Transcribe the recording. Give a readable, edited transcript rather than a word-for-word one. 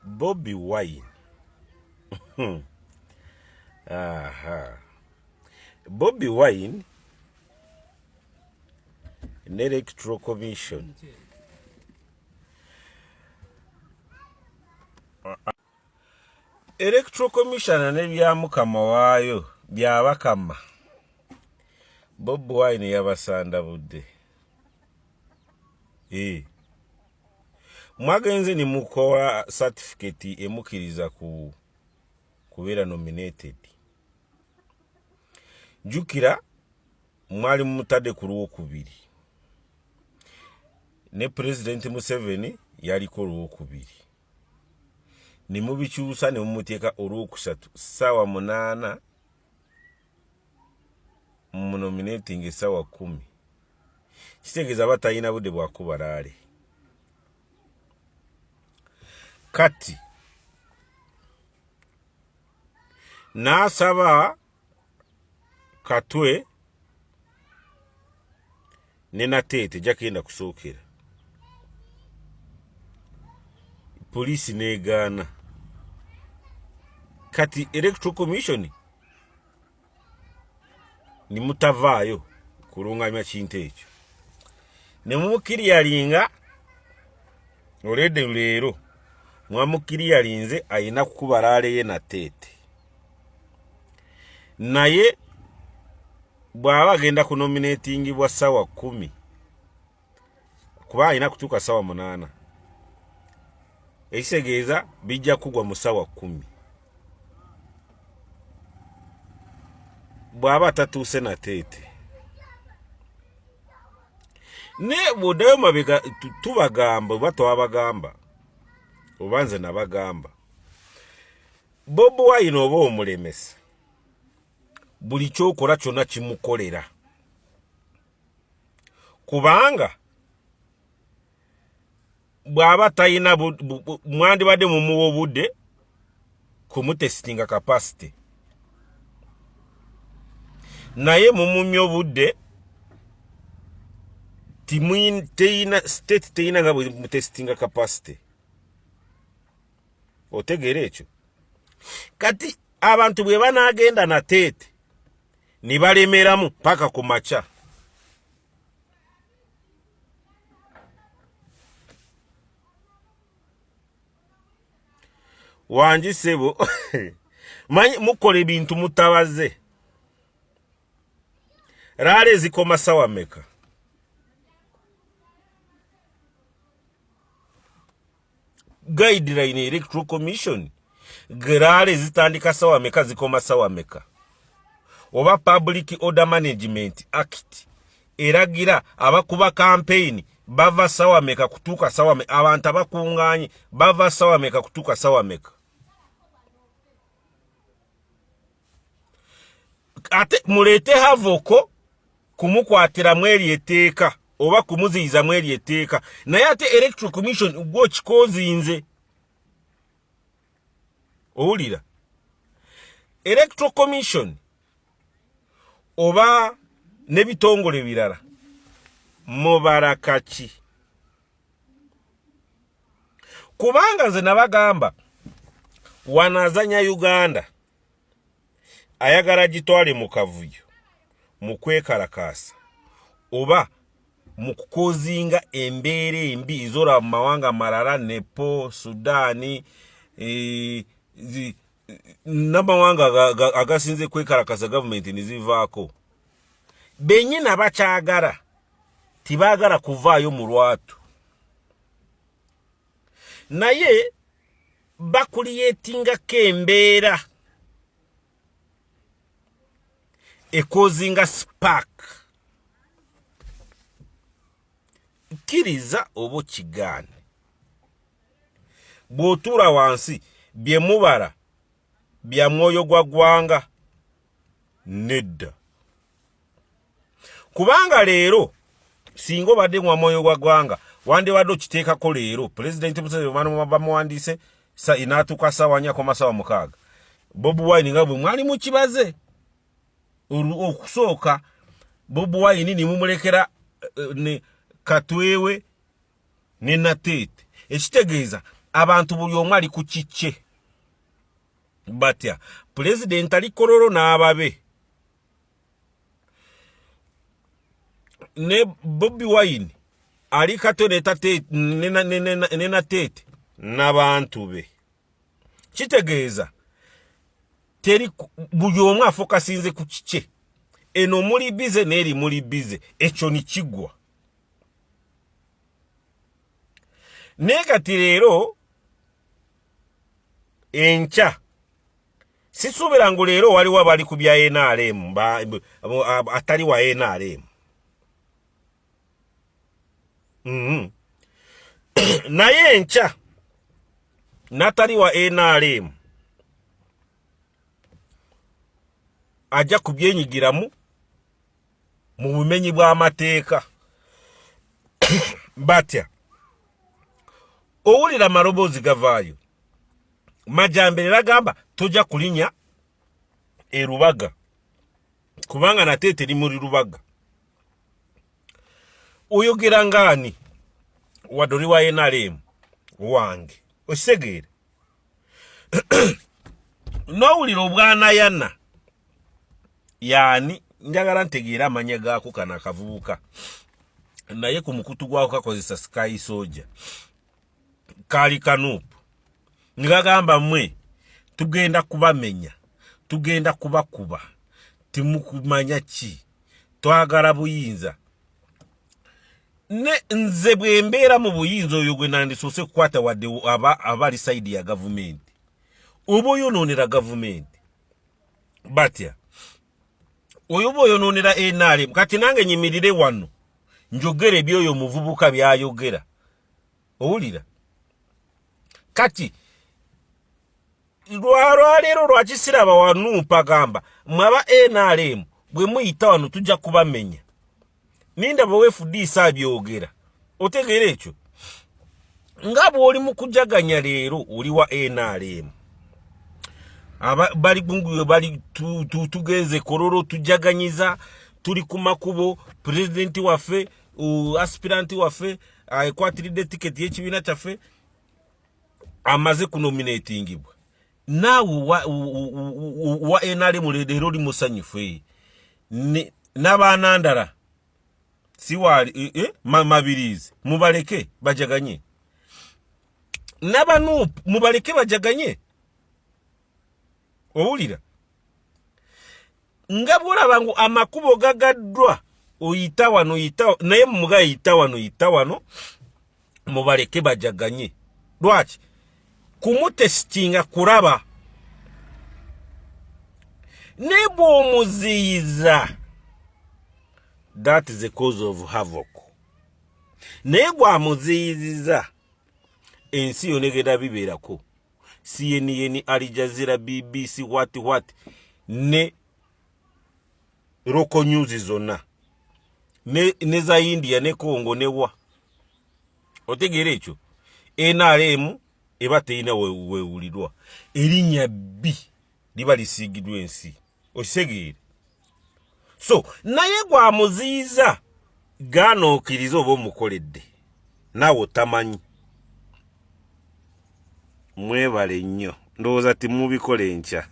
Bobi Wine. Aha. Bobi Wine, an electoral commission. Electoral commission n'ebyamukama waayo byabakama. Bobi Wine yabasanda budde. Mwagenze ni mukola certificate emukiriza kubeera nominated. Jukira mwali mutade ku Lwokubiri. Ne President Museveni yaliko Lwokubiri. Ni mubikyusa ne mumuteeka Olwokusatu ssaawa 8 mu nominating ssaawa 10. Kitegeeza batalina budde bwa kubalaale. Kati n'asaba Katwe ne Nateete jakenda kusookera. Poliisi n'egaana. Kati Electoral Commission ni mutavaayo kulungamya kintu ekyo. Ne mumukiriyalinga olwedde leero mwamukiriyalinze ayina kukubalaale ye Nateete. Naye bw'aba agenda ku nominating bwa ssaawa 10 kuba ayina kutuuka ssaawa 8. Ekitegeeza bijja kugwa mu ssaawa 10. Bw'aba tatuuse Nateete. Ne bw'oddayo mabega tubagamba oba twabagamba oba nze nabagamba. Bobi Wine oba omulemesa. Buli kyokola kyonna kimukolera. Kubanga bw'aba talina mwandibadde mumuwa obudde kumutestinga capacity. Naye mumumya obudde state teyina nga bwe mutestinga capacity. Otegeera ekyo? Kati abantu bwe banaagenda Nateete ne balemeramu paka ku makya. Wangi ssebo manyi mukola ebintu mutabaze. Raale zikoma ssaawa mmeka? Guideline Electoral Commission raale zitandika ssaawa mmeka zikoma ssaawa mmeka? Oba Public Order Management Act eragira abakuba campaign bava ssaawa mmeka kutuuka ssaawa mmeka? Abantu abakungaanye bava ssaawa mmeka kutuuka ssaawa mmeka? Ate muleete havoko kumukwatira mweri etteeka oba kumuziyiza mweri etteeka. Naye ate Electoral Commission gwo kikozinze. Owulira? Electoral Commission oba n'ebitongole birala mubaraka ki? Kubanga nze nabagamba wanazanya Uganda ayagala gitwale mu kavuyo mu kwekalakaasa oba mu kukozinga embeera embi ez'olaba mu mawanga malala Nepal, Sudaani n'amawanga agasinze kwekalakaasa gavumenti ne zivaako. Bennyina bakyagala tibaagala kuvaayo mu lwatu. Naye bakuliyetingako embeera ekozinga spark. Kkiriza oba kigaane. Bw'otuula wansi bye mubala bya mwoyo gwa ggwanga nedda. Kubanga leero singa obadde mwa mwoyo gwa ggwanga wandibadde okiteekako leero Pulezidenti Museveni bamuwandiise inaatuuka ssaawa 4:6. Bobi Wine nga bwe mwali mukibaze okusooka Bobi Wine ni mumulekera ne Katwewe ne Nateete. Ekitegeeza abantu buli omu ali ku kicce batya president ali kororo n'ababe ne Bobi Wine ali kato ne tate nena tete n'abantu be kitegeeza teri buli omu afokasinze ku kicce eno muli bize n'eri muli bize ekyo ni kigwa nekati leero encha sisuubira ngu leero waliwo abali ku bya NRM atali wa NRM naye encha natali wa NRM ajja kubyenyigiramu mu bumenyi bw'amateeka batya owulira amaloboozi gavaayo Majambere lagamba tujja kulinya erubaga kubanga nate teri muri rubaga oyogera ngani wadori wa NRM wange osegere nowulira obwana yana yani njagala ntegeera amanya gaako kana kavubuka naye ku mukutu gwako kakozesa Sky Soldier kali kanupu ngagamba mwe tugenda kubamenya tugenda kubakuba timukumanya ki twagala buyinza ne nze bwembeera mu buyinza oyo gwe nandisose kukwata wadde abali side ya government obo yonoonera government batya oyo boyonoonera NRM kati nange nyimirire wano njogere byoyo muvubuka byayogera owulira kati lwaleero lwakisiraba wanuupa gamba mwaba NRM bwe muyita wano tujja kubamenya ninda bwe FDC abyogera otegeera ekyo nga bw'oli mu kujaganya leero oli wa NRM bali gunguyo bali tugenze kororo tujaganyiza tuli ku makubo president waffe aspirant waffe akwatiridde ticket y'ekibiina kyaffe amaze kunominatingibwa nawe wa NRM leero li musanyufu n'abaanandala siwali mabirizi mubaleke bajaganye n'abanu mubaleke bajaganye owulira nga bwolaba ngu amakubo gagaddwa oyita wano naye mumuga yita wano mubaleke bajaganye lwaki kumutesitinga kuraba ne bw'omuziyiza that is the cause of havoc naye gwamuziyiziza ensi yonegera bibeerako CNN, Al Jazeera, BBC, what ne Roko News zonna ne za India ne Congo ne wa otegeera ekyo NRM eba teina wewulirwa erinnya B liba lisiigidwa ensi okisegeere so naye gwamuziyiza gaanookiriza oba omukoledde naawe otamanyi mwebale nnyo ndowooza timubikola enkya